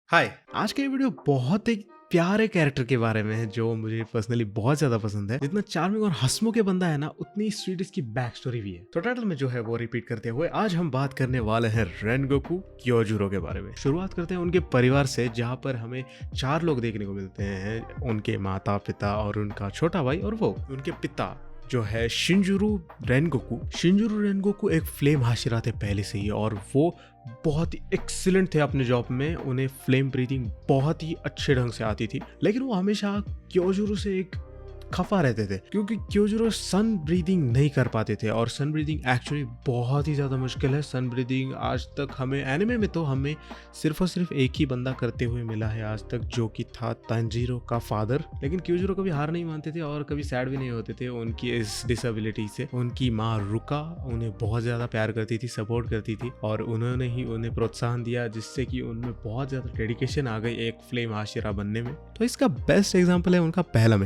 हाय। आज का ये वीडियो बहुत एक प्यारे कैरेक्टर के बारे में है जो मुझे पर्सनली बहुत ज्यादा पसंद है। जितना चार्मिंग और हंसमुख बंदा है ना, उतनी स्वीट इसकी बैक स्टोरी भी है। तो टाइटल में जो है वो रिपीट करते हुए आज हम बात करने वाले हैं रेनगोकू क्योजुरो के बारे में। शुरुआत करते हैं उनके परिवार से, जहाँ पर हमें 4 लोग देखने को मिलते हैं। उनके माता पिता और उनका छोटा भाई, और वो उनके पिता जो है शिंजुरू रेनगोकू एक फ्लेम हाशिरा थे पहले से ही, और वो बहुत ही एक्सीलेंट थे अपने जॉब में। उन्हें फ्लेम ब्रीदिंग बहुत ही अच्छे ढंग से आती थी, लेकिन वो हमेशा क्योजुरो से एक खफा रहते थे क्योंकि क्योजुरो सन ब्रीदिंग नहीं कर पाते थे। और सन ब्रीदिंग एक्चुअली बहुत ही ज्यादा मुश्किल है। सन ब्रीदिंग आज तक हमें एनिमे में तो हमें सिर्फ और सिर्फ एक ही बंदा करते हुए मिला है आज तक, जो कि था तंजीरो का फादर। लेकिन क्योजुरो कभी हार नहीं मानते थे और कभी सैड भी नहीं होते थे उनकी इस डिसेबिलिटी से। उनकी माँ रुका उन्हें बहुत ज्यादा प्यार करती थी, सपोर्ट करती थी, और उन्होंने ही उन्हें प्रोत्साहन दिया, जिससे कि उनमें बहुत ज्यादा डेडिकेशन आ गई एक फ्लेम हाशिरा बनने में। तो इसका बेस्ट एग्जाम्पल है उनका पहला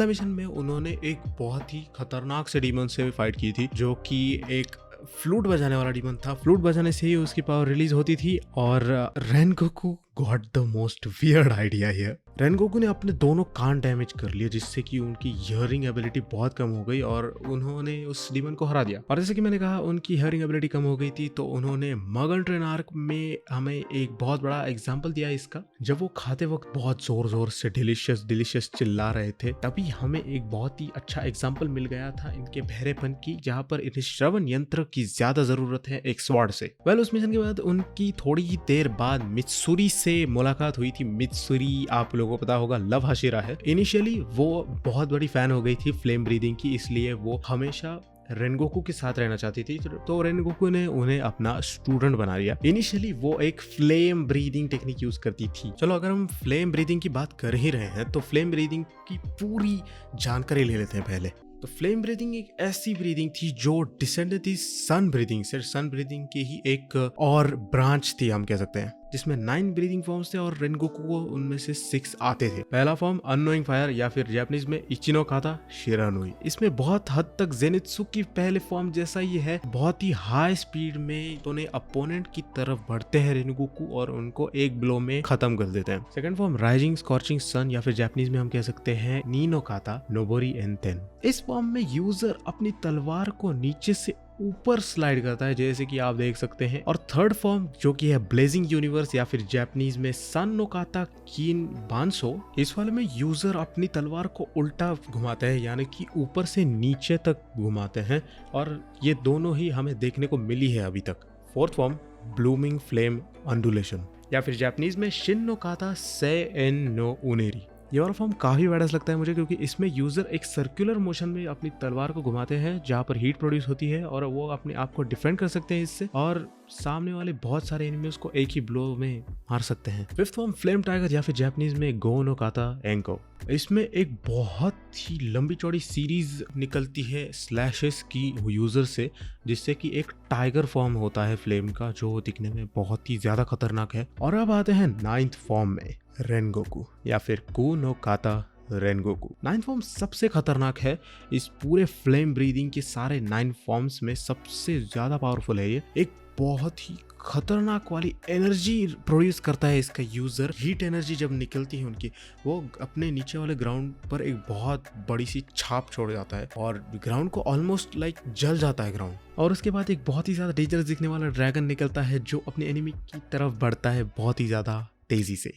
मिशन में उन्होंने एक बहुत ही खतरनाक से डीमन से फाइट की थी, जो कि एक फ्लूट बजाने वाला डीमन था। फ्लूट बजाने से ही उसकी पावर रिलीज होती थी। और Rengoku got the most weird idea here. Rengoku ने अपने दोनों कान डैमेज कर लिए, जिससे कि उनकी हियरिंग एबिलिटी बहुत कम हो गई और उन्होंने उस डीमन को हरा दिया। और जैसे कि मैंने कहा उनकी हियरिंग एबिलिटी कम हो गई थी, तो उन्होंने मगन ट्रेन आर्क में हमें एक बहुत बड़ा एग्जाम्पल दिया इसका। जब वो खाते वक्त बहुत जोर जोर से डिलीशियस चिल्ला रहे थे, तभी हमें एक बहुत ही अच्छा एग्जाम्पल मिल गया था इनके बहरेपन की, जहाँ पर इन्हें श्रवण यंत्र की ज्यादा जरूरत है एक स्वॉर्ड से। उस मिशन के बाद उनकी थोड़ी ही देर बाद मित्सुरी से मुलाकात हुई थी। मित्सुरी आप लोगों को पता होगा लव हाशिरा है। इनिशियली वो बहुत बड़ी फैन हो गई थी फ्लेम ब्रीदिंग की, इसलिए वो हमेशा रेनगोकू के साथ रहना चाहती थी। तो रेनगोकू ने उन्हें अपना स्टूडेंट बना लिया। इनिशियली वो एक फ्लेम ब्रीदिंग टेक्निक यूज करती थी। चलो अगर हम फ्लेम ब्रीदिंग की बात कर ही रहे हैं, तो फ्लेम ब्रीदिंग की पूरी जानकारी ले लेते हैं पहले। तो फ्लेम ब्रीदिंग एक ऐसी ब्रीदिंग थी जो डिसेंडेड थी सन ब्रीदिंग से। सन ब्रीदिंग की ही एक और ब्रांच थी हम कह सकते हैं, जिसमें 9 ब्रीदिंग फॉर्म्स थे और रेनगोकू को उनमें से 6 आते थे। पहला फॉर्म अननोइंग फायर, या फिर जापानीज में इचिनो काता शिरानुई। इसमें बहुत हद तक जेनित्सु की पहले फॉर्म जैसा ही है। बहुत ही हाई स्पीड में दोनों अपोनेंट की तरफ बढ़ते हैं रेनगोकू और उनको एक ब्लो में खत्म कर देते हैं। सेकंड फॉर्म राइजिंग स्कॉर्चिंग सन, या फिर जापानीज में हम कह सकते हैं नीनो काता नोबोरी एंटेन। इस फॉर्म में यूजर अपनी तलवार को नीचे से ऊपर स्लाइड करता है, जैसे कि आप देख सकते हैं। और थर्ड फॉर्म जो कि है ब्लेजिंग यूनिवर्स, या फिर जापानीज में सन नो काता कीन बांसो। इस वाले में यूजर अपनी तलवार को उल्टा घुमाते हैं, यानी कि ऊपर से नीचे तक घुमाते हैं, और ये दोनों ही हमें देखने को मिली है अभी तक। Fourth form blooming flame undulation, या फिर जापानीज में शिन नो काता से एन नो उनेरी। ये वाला फॉर्म काफी बैडस लगता है मुझे, क्योंकि इसमें यूजर एक सर्कुलर मोशन में अपनी तलवार को घुमाते हैं, जहाँ पर हीट प्रोड्यूस होती है और वो अपने आप को डिफेंड कर सकते हैं इससे, और सामने वाले बहुत सारे एनिमीज को एक ही ब्लो में मार सकते हैं। फिफ्थ फॉर्म फ्लेम टाइगर, या फिर जापानीज में गो नो काता एंको। इसमें एक बहुत ही लंबी चौड़ी सीरीज निकलती है स्लैशेस की यूजर से, जिससे कि एक टाइगर फॉर्म होता है फ्लेम का, जो दिखने में बहुत ही ज्यादा खतरनाक है। और अब आते हैं 9th फॉर्म में, रेनगोकू, या फिर कू नो काता रेनगोकू। 9th फॉर्म सबसे खतरनाक है। इस पूरे फ्लेम ब्रीदिंग के सारे 9 फॉर्म्स में सबसे ज्यादा पावरफुल है। ये एक बहुत ही खतरनाक वाली एनर्जी प्रोड्यूस करता है इसका यूजर। हीट एनर्जी जब निकलती है उनकी, वो अपने नीचे वाले ग्राउंड पर एक बहुत बड़ी सी छाप छोड़ जाता है और ग्राउंड को ऑलमोस्ट लाइक जल जाता है ग्राउंड। और उसके बाद एक बहुत ही ज्यादा डेंजरस दिखने वाला ड्रैगन निकलता है, जो अपने एनिमी की तरफ बढ़ता है बहुत ही ज्यादा तेजी से।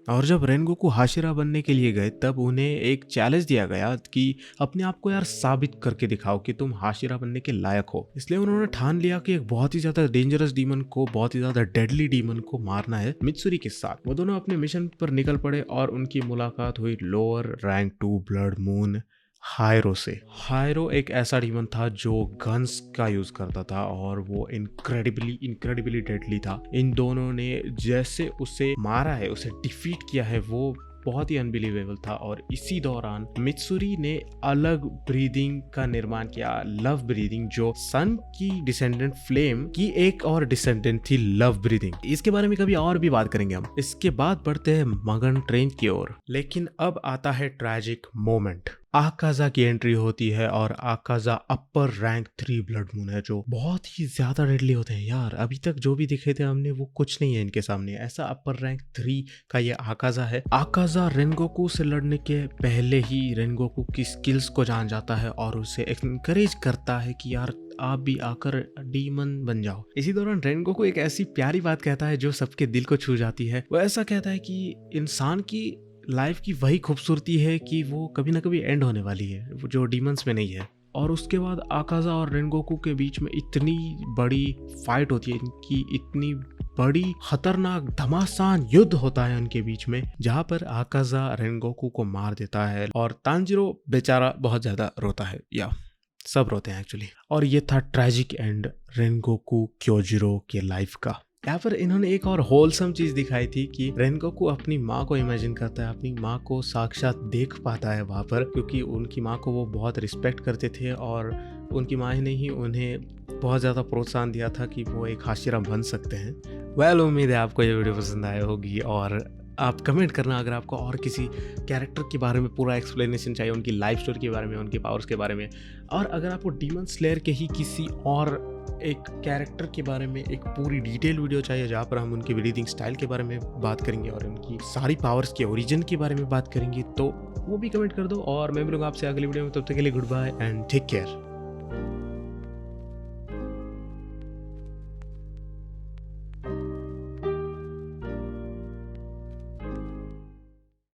और जब रेनगोकू हाशिरा बनने के लिए गए, तब उन्हें एक चैलेंज दिया गया कि अपने आप को यार साबित करके दिखाओ कि तुम हाशिरा बनने के लायक हो। इसलिए उन्होंने ठान लिया कि एक बहुत ही ज्यादा डेंजरस डीमन को, बहुत ही ज्यादा डेडली डीमन को मारना है मित्सुरी के साथ। वो दोनों अपने मिशन पर निकल पड़े और उनकी मुलाकात हुई लोअर रैंक 2 ब्लड मून हायरो से। हायरो एक ऐसा डीमन था जो गन्स का यूज करता था, और वो इनक्रेडिबली डेडली था। इन दोनों ने जैसे उसे मारा है, उसे डिफीट किया है, वो बहुत ही अनबिलीवेबल था। और इसी दौरान मित्सुरी ने अलग ब्रीदिंग का निर्माण किया, लव ब्रीदिंग, जो सन की डिसेंडेंट फ्लेम की एक और डिसेंडेंट थी लव ब्रीदिंग। इसके बारे में कभी और भी बात करेंगे हम। इसके बाद बढ़ते हैं मगन ट्रेन की ओर। लेकिन अब आता है ट्रैजिक मोमेंट। आकाजा की एंट्री होती है और आकाजा अपर रैंक 3 ब्लड मून है जो बहुत ही ज्यादा डेडली होते हैं यार। अभी तक जो भी दिखे थे हमने वो कुछ नहीं है इनके सामने। ऐसा अपर रैंक 3 का ये आकाजा है। आकाजा रेनगोकू से लड़ने के पहले ही रेनगोकू की स्किल्स को जान जाता है और उसे एनकरेज करता है कि यार आप भी आकर डीमन बन जाओ। इसी दौरान रेनगोकू एक ऐसी प्यारी बात कहता है जो सबके दिल को छू जाती है। वो ऐसा कहता है कि इंसान की लाइफ की वही खूबसूरती है कि वो कभी ना कभी एंड होने वाली है, वो जो डीमंस में नहीं है। और उसके बाद आकाजा और रेनगोकू के बीच में इतनी बड़ी फाइट होती है, इनकी इतनी बड़ी खतरनाक घमासान युद्ध होता है उनके बीच में, जहाँ पर आकाजा रेनगोकू को मार देता है और तांजिरो बेचारा बहुत ज्यादा रोता है, या सब रोते हैं एक्चुअली। और ये था ट्रेजिक एंड रेनगोकू क्योजिरो के लाइफ का। यहाँ पर इन्होंने एक और होलसम चीज दिखाई थी कि रेनगोकू अपनी माँ को इमेजिन करता है, अपनी माँ को साक्षात देख पाता है वहाँ पर, क्योंकि उनकी माँ को वो बहुत रिस्पेक्ट करते थे और उनकी माँ ने ही उन्हें बहुत ज़्यादा प्रोत्साहन दिया था कि वो एक हाशिरा बन सकते हैं। वेल, उम्मीद है आपको ये वीडियो पसंद आया होगी और आप कमेंट करना अगर आपको और किसी कैरेक्टर के बारे में पूरा एक्सप्लेनेशन चाहिए, उनकी लाइफ स्टोरी के बारे में, उनके पावर्स के बारे में। और अगर आपको डीमन स्लेयर के ही किसी और एक कैरेक्टर के बारे में एक पूरी डिटेल वीडियो चाहिए जहाँ पर हम उनकी ब्रीदिंग स्टाइल के बारे में बात करेंगे और उनकी सारी पावर्स के ओरिजिन के बारे में बात करेंगे, तो वो भी कमेंट कर दो। और मैं मिलूंगा आपसे अगली वीडियो में, तब तक के लिए goodbye and take care.